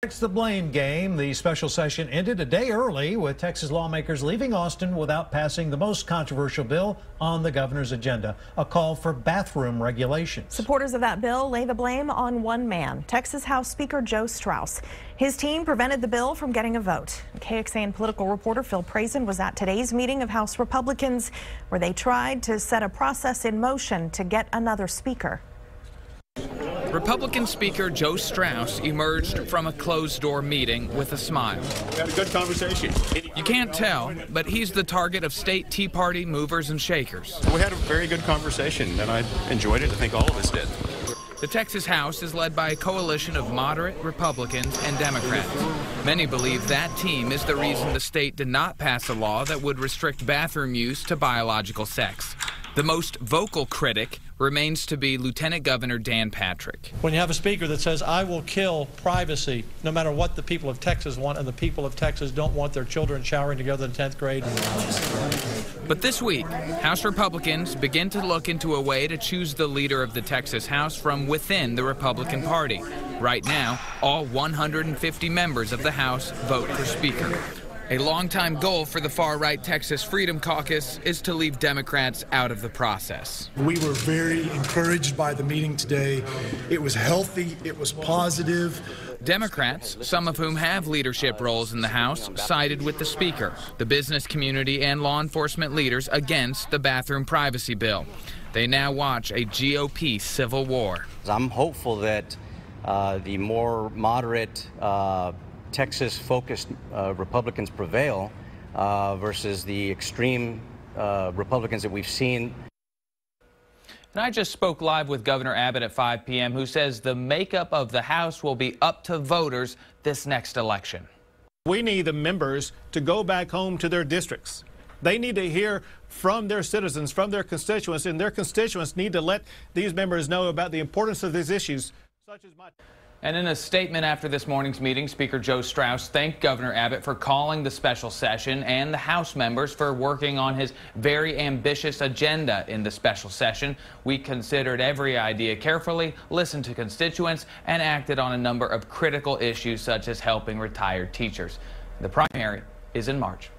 It's the blame game. The special session ended a day early with Texas lawmakers leaving Austin without passing the most controversial bill on the governor's agenda, a call for bathroom regulations. Supporters of that bill lay the blame on one man, Texas House Speaker Joe Straus. His team prevented the bill from getting a vote. KXAN political reporter Phil Prazen was at today's meeting of House Republicans, where they tried to set a process in motion to get another speaker. Republican Speaker Joe Straus emerged from a closed-door meeting with a smile. We had a good conversation. You can't tell, but he's the target of state Tea Party movers and shakers. We had a very good conversation, and I enjoyed it. I think all of us did. The Texas House is led by a coalition of moderate Republicans and Democrats. Many believe that team is the reason the state did not pass a law that would restrict bathroom use to biological sex. The most vocal critic remains to be Lieutenant Governor Dan Patrick. When you have a speaker that says, I will kill privacy, no matter what the people of Texas want, and the people of Texas don't want their children showering together in 10th grade. But this week, House Republicans begin to look into a way to choose the leader of the Texas House from within the Republican Party. Right now, all 150 members of the House vote for Speaker. A longtime goal for the far-right Texas Freedom Caucus is to leave Democrats out of the process. We were very encouraged by the meeting today. It was healthy, it was positive. Democrats, some of whom have leadership roles in the House, sided with the Speaker, the business community and law enforcement leaders against the bathroom privacy bill. They now watch a GOP civil war. I'm hopeful that the more moderate Texas-focused Republicans prevail versus the extreme Republicans that we've seen. And I just spoke live with Governor Abbott at 5 p.m., who says the makeup of the House will be up to voters this next election. We need the members to go back home to their districts. They need to hear from their citizens, from their constituents, and their constituents need to let these members know about the importance of these issues, such as my... And in a statement after this morning's meeting, Speaker Joe Straus thanked Governor Abbott for calling the special session and the House members for working on his very ambitious agenda in the special session. We considered every idea carefully, listened to constituents, and acted on a number of critical issues such as helping retired teachers. The primary is in March.